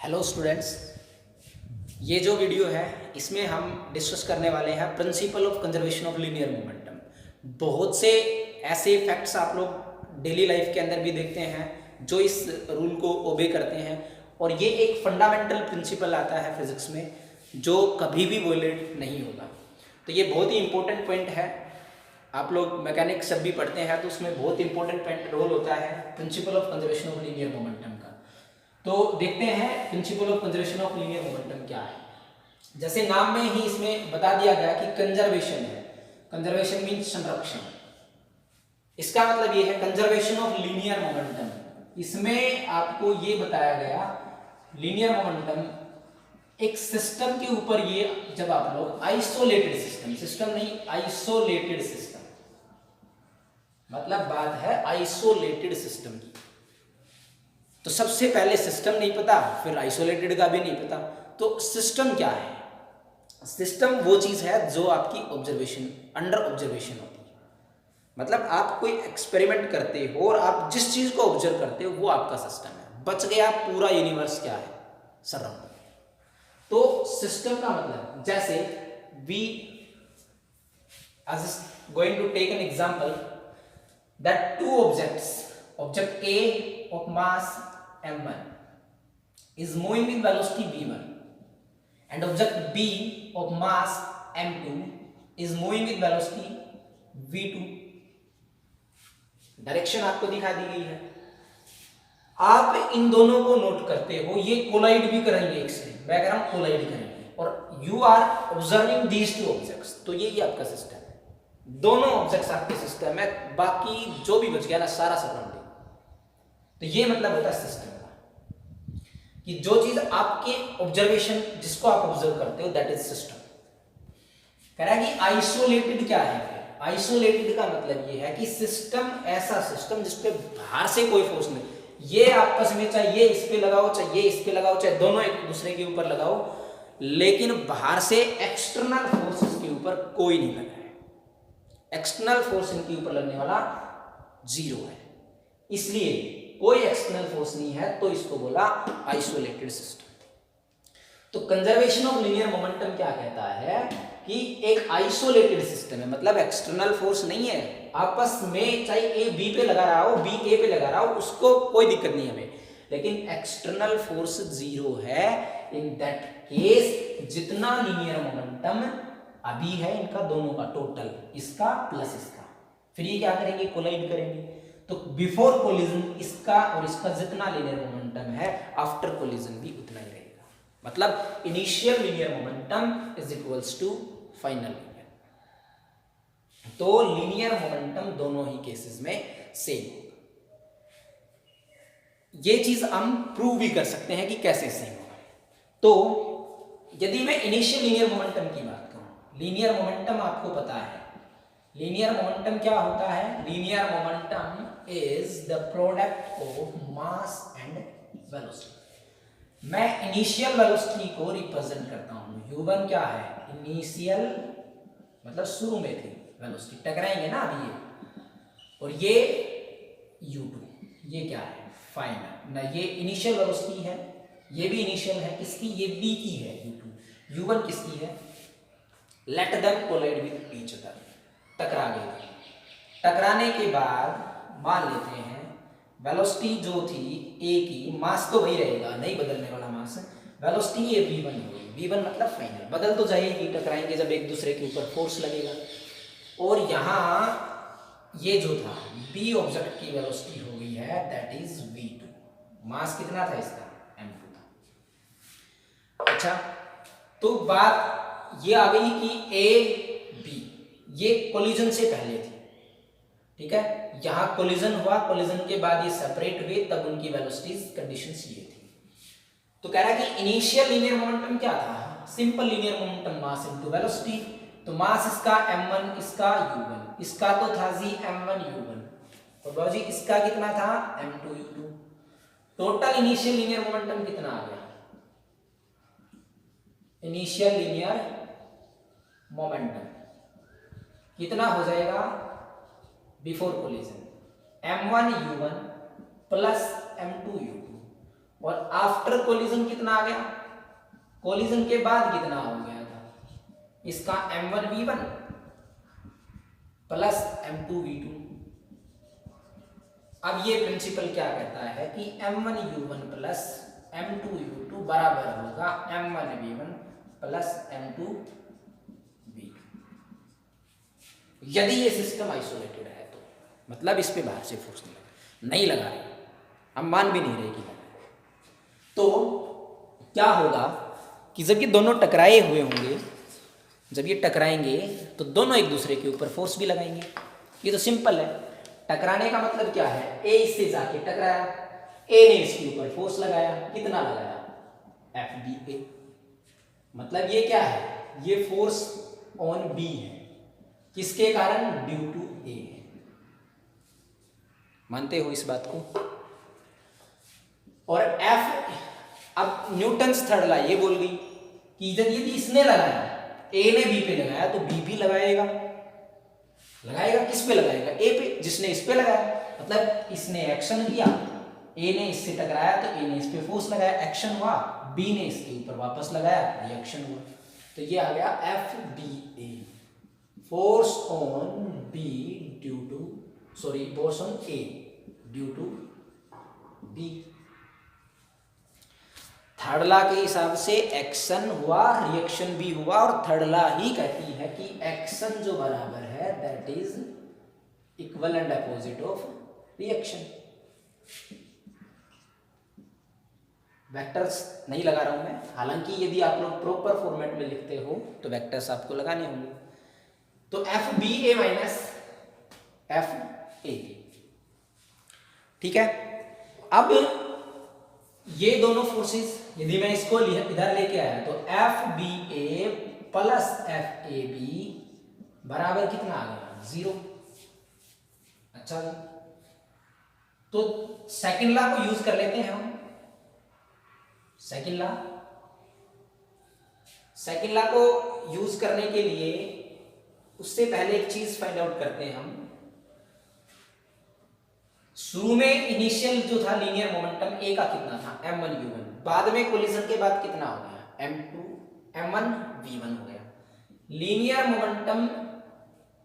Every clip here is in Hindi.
हेलो स्टूडेंट्स, ये जो वीडियो है इसमें हम डिस्कस करने वाले हैं principle of conservation of linear momentum. बहुत से ऐसे फैक्ट्स आप लोग डेली लाइफ के अंदर भी देखते हैं जो इस रूल को ओबे करते हैं, और ये एक फंडामेंटल प्रिंसिपल आता है फिजिक्स में जो कभी भी वोलेट नहीं होगा। तो ये बहुत ही इंपॉर्टेंट पॉइंट है। आप लोग मैकेनिक्स जब भी पढ़ते हैं तो उसमें बहुत इंपॉर्टेंट पॉइंट रोल होता है principle of conservation of linear momentum का। तो देखते हैं principle of conservation of linear momentum क्या है। जैसे नाम में ही इसमें बता दिया गया कि कंजर्वेशन है। कंजर्वेशन मीन्स संरक्षण। इसका मतलब ये है कंजर्वेशन ऑफ लीनियर मोमेंटम। इसमें आपको ये बताया गया लीनियर मोमेंटम एक सिस्टम के ऊपर, ये जब आप लोग आइसोलेटेड सिस्टम नहीं, आइसोलेटेड सिस्टम, मतलब बात है आइसोलेटेड सिस्टम की। तो सबसे पहले सिस्टम नहीं पता, फिर आइसोलेटेड का भी नहीं पता। तो सिस्टम क्या है? सिस्टम वो चीज है जो आपकी ऑब्जर्वेशन, अंडर ऑब्जर्वेशन होती है। मतलब आप कोई एक्सपेरिमेंट करते हो और आप जिस चीज को ऑब्जर्व करते हो वो आपका सिस्टम है। बच गया पूरा यूनिवर्स क्या है? सराउंडिंग। तो सिस्टम का मतलब, जैसे we as going to take an example that two objects, object A of mass m1 is moving with velocity v1 and object B of mass m2 is moving with velocity v2। Direction आपको दिखा दी गई है। आप इन दोनों को नोट करते हो, ये कोलाइड भी करेंगे एक से, मैं कह रहा हूं कोलाइड करेंगे, और you are observing these two objects. तो ये आपका सिस्टम है, दोनों ऑब्जेक्ट्स आपके सिस्टम है, बाकी जो भी बच गया ना सारा सराउंडिंग। तो ये मतलब होता है सिस्टम का, कि जो चीज आपके ऑब्जर्वेशन, जिसको आप ऑब्जर्व करते हो, दैट इज सिस्टम। कह रहा है कि आइसोलेटेड क्या है? आइसोलेटेड का मतलब ये है कि सिस्टम ऐसा सिस्टम जिसपे बाहर से कोई फोर्स नहीं, ये आपस में चाहे ये इस पे लगाओ, चाहे ये इस पे लगाओ, चाहे दोनों एक दूसरे के ऊपर लगाओ, लेकिन बाहर से एक्सटर्नल फोर्सेस के ऊपर कोई नहीं लग रहा है। एक्सटर्नल फोर्स इनके ऊपर लगने वाला जीरो है, इसलिए कोई एक्सटर्नल फोर्स नहीं है, तो इसको बोला आइसोलेटेड सिस्टम। तो कंजर्वेशन ऑफ लीनियर मोमेंटम क्या कहता है कि एक आइसोलेटेड सिस्टम है, मतलब एक्सटर्नल फोर्स नहीं है आपस में, चाहे ए बी पे लगा रहा हो, बी ए पे लगा रहा हो, उसको कोई दिक्कत नहीं हमें, लेकिन एक्सटर्नल फोर्स जीरो है। इन दैट केस जितना लीनियर मोमेंटम अभी है इनका दोनों का टोटल, इसका प्लस इसका, फिर ये क्या करेंगे? कोलाइड करेंगे। तो बिफोर कोलिजन इसका और इसका जितना लीनियर मोमेंटम है, आफ्टर कोलिजन भी उतना ही रहेगा। मतलब initial linear momentum is equals to final linear. तो लीनियर मोमेंटम दोनों ही केसेस में सेम होगा। ये चीज हम प्रूव भी कर सकते हैं कि कैसे सेम होगा। तो यदि मैं इनिशियल लीनियर मोमेंटम की बात करूं, लीनियर मोमेंटम आपको पता है, लीनियर मोमेंटम क्या होता है? Linear momentum is the product of mass and velocity. मैं इनिशियल वेलोसिटी को रिप्रेजेंट करता हूं, u1 क्या है? इनिशियल मतलब शुरू में थी वेलोसिटी, टकराएंगे ना अभी ये, और ये u2, ये क्या है? फाइनल ना, ये इनिशियल वेलोसिटी है, ये भी इनिशियल है, किसकी? ये b की है, u2। u1 किसकी है? Let them collide with each other, टकरा गए। टकराने के बाद मान लेते हैं वेलोसिटी जो थी a की, मास तो वही रहेगा, नहीं बदलने वाला मास, वेलोसिटी ये v1 होगी। v1 मतलब फाइनल, बदल तो जाएगी, टकराएंगे जब एक दूसरे के ऊपर फोर्स लगेगा। और यहां ये जो था b ऑब्जेक्ट की वेलोसिटी हो गई है, दैट इज v2। मास कितना था इसका? m2 था। अच्छा, तो बात ये आ गई कि a b ये कोलिजन से पहले थी, ठीक है? यहां कोलिजन हुआ, कोलिजन के बाद ये सेपरेट हुए, तब उनकी वेलोसिटीज कंडीशंस ये थी। तो कह रहा है कि इनिशियल लीनियर मोमेंटम क्या था? Simple linear momentum, mass into velocity. तो मास इसका m1, इसका u1, इसका तो था जी m1 u1, और बाबूजी इसका कितना था? m2 u2। Total initial linear momentum कितना आ गया? इनिशियल लीनियर मोमेंटम कितना हो जाएगा before collision? m1 u1 plus m2 u2 और आफ्टर कोलिजन कितना आ गया, कोलिजन के बाद कितना हो गया था इसका m1v1 प्लस m2v2। अब ये प्रिंसिपल क्या कहता है कि m1u1 प्लस m2u2 बराबर होगा m1v1 प्लस m2v2। यदि ये सिस्टम आइसोलेटेड है तो मतलब इस पे बाहर से फोर्स नहीं लगा रहे, हम मान भी नहीं रहे कि तो क्या होगा कि जब ये दोनों टकराए हुए होंगे, जब ये टकराएंगे तो दोनों एक दूसरे के ऊपर फोर्स भी लगाएंगे। ये तो सिंपल है। टकराने का मतलब क्या है, ए इससे जाके टकराया, ए ने इसके ऊपर फोर्स लगाया, कितना लगाया FBA। मतलब ये क्या है, ये फोर्स ऑन बी है, किसके कारण, ड्यू टू ए है। मानते हो इस बात को। और F, अब न्यूटन्स थर्ड लॉ ये बोल गई कि जब यदि इसने लगाया, ए ने बी पे लगाया तो बी भी लगाएगा। लगाएगा किस पे लगाएगा, ए पे, जिसने इस पे लगाया। मतलब इसने एक्शन किया, ए ने इससे टकराया तो ए ने इस पे फोर्स लगाया, एक्शन हुआ, बी ने इसके ऊपर वापस लगाया, रिएक्शन हुआ। तो ये आ गया FBA, force on B due to, sorry force on A due to B. Third law के हिसाब से एक्शन हुआ, रिएक्शन भी हुआ, और थर्ड लॉ ही कहती है कि एक्शन जो बराबर है that is equal and opposite of reaction. Vectors नहीं लगा रहा हूं मैं, हालांकि यदि आप लोग प्रॉपर फॉर्मेट में लिखते हो तो वेक्टर्स आपको लगाने होंगे। तो FBA माइनस FAB, ठीक है। अब ये दोनों फोर्सेस यदि मैं इसको इधर लेके आया तो FBA प्लस FAB बराबर कितना आ गया, 0। अच्छा जी, तो सेकंड लॉ को यूज कर लेते हैं हम। सेकंड लॉ को यूज करने के लिए उससे पहले एक चीज फाइंड आउट करते हैं हम। शुरू में इनिशियल जो था लीनियर मोमेंटम ए का कितना था, m1u1, बाद में कोलिजन के बाद कितना हो गया, m1v1 हो गया। लीनियर मोमेंटम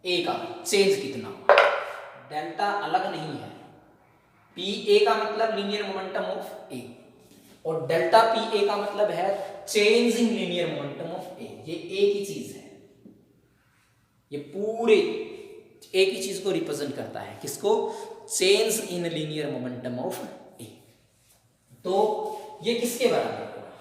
ए का चेंज कितना हुआ, डेल्टा अलग नहीं है, pa का मतलब लीनियर मोमेंटम ऑफ ए, और डेल्टा pa का मतलब है change in linear momentum of A. ये एक ही चीज है, ये पूरे एक ही चीज को रिप्रेजेंट करता है, किसको, change in linear momentum of A. तो ये किसके बराबर होगा,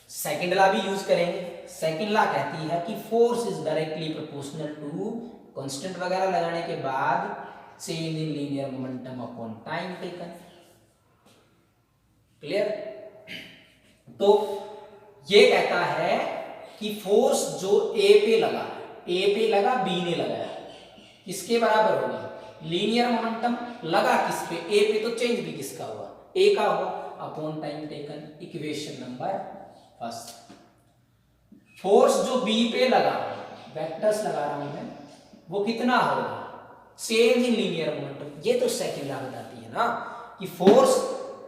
सेकंड लॉ भी यूज करेंगे। सेकंड लॉ कहती है कि force is directly proportional to, constant वगैरह लगाने के बाद, change in linear momentum upon time taken. Clear. तो ये कहता है कि फोर्स जो ए पे लगा, बी ने लगाया, किसके बराबर होगा, लीनियर मोमेंटम लगा किस पे, ए पे, तो चेंज भी किसका हुआ, ए का हुआ, upon time taken. Equation number first. Force जो बी पे लगा, वेक्टर्स लगा रहा हूं मैं, वो कितना होगा, चेंज इन लीनियर मोमेंटम। ये तो सेकंड लॉ बताती है ना कि force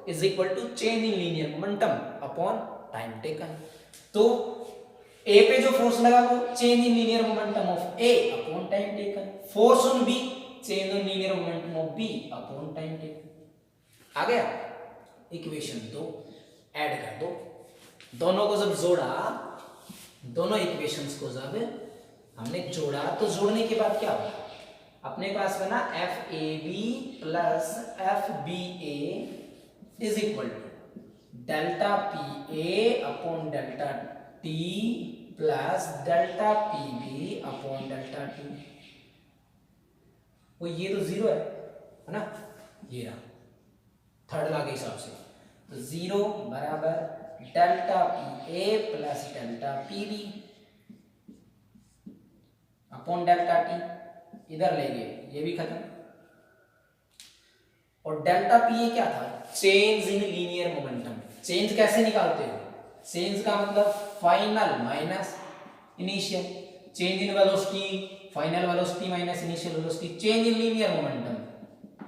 is equal to change in linear momentum upon time taken. तो ए पे जो फोर्स लगा वो change in linear momentum of A upon time taken, force on B change in linear momentum of B upon time taken. आ गया। इक्वेशन 2 ऐड कर दो, दोनों को जब जोड़ा, दोनों इक्वेशंस को जब हमने जोड़ा तो जोड़ने के बाद क्या हुआ, अपने पास बना FAB plus FBA is equal to delta PA upon delta T plus delta PB upon delta T। वो ये तो 0 है ना, ये रहा थर्ड लॉ के हिसाब से। तो 0 बराबर delta PA plus delta PB upon delta T, इधर ले गए, ये भी खत्म। और डेल्टा PA क्या था, change in linear momentum. Change कैसे निकालते हो, चेंज का मतलब final minus initial, change in velocity, final velocity minus initial velocity. Change in linear momentum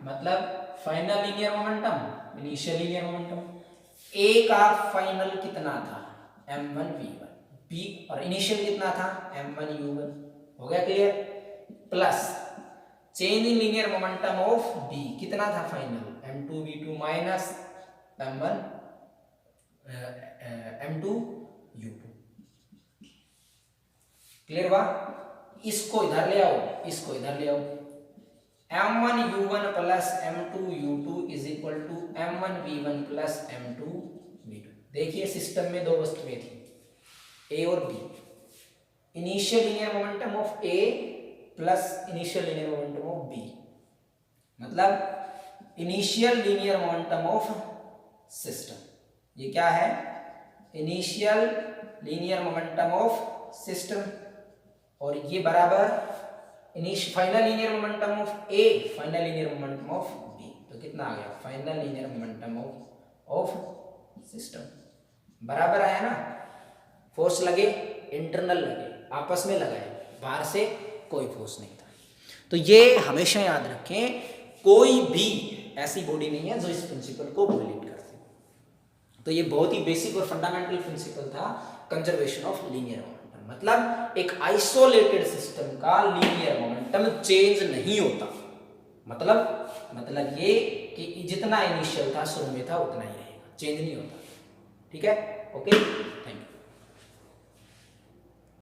मतलब final linear momentum, initial linear momentum. A का फाइनल कितना था, m1 v1, बी और इनिशियल कितना था, m1 u1, हो गया clear, plus change in linear momentum of B कितना था final, m2 v2 minus m1 m2 u2, clear हुआ। इसको इधर ले आओ, इसको इधर ले आओ, m1 u1 plus m2 u2 is equal to m1 v1 plus m2 v2। देखिए सिस्टम में दो वस्तुएं थी, ए और B, initial linear momentum of A plus initial linear momentum of B, मतलब initial linear momentum of system, ये क्या है, initial linear momentum of system, और ये बराबर final linear momentum of A, final linear momentum of B, तो कितना आ गया, final linear momentum of system, बराबर आया ना। फोर्स लगे, इंटरनल लगे, आपस में लगाए, बाहर से कोई फोर्स नहीं था। तो ये हमेशा याद रखें, कोई भी ऐसी बॉडी नहीं है जो इस प्रिंसिपल को वायलेट कर सके। तो ये बहुत ही बेसिक और फंडामेंटल प्रिंसिपल था कंजर्वेशन ऑफ लीनियर मोमेंटम, मतलब एक आइसोलेटेड सिस्टम का लीनियर मोमेंटम चेंज नहीं होता, मतलब ये कि जितना इनिशियल था शुरू में था उतना ही रहेगा, चेंज नहीं होता। ठीक है, ओके, थैंक यू।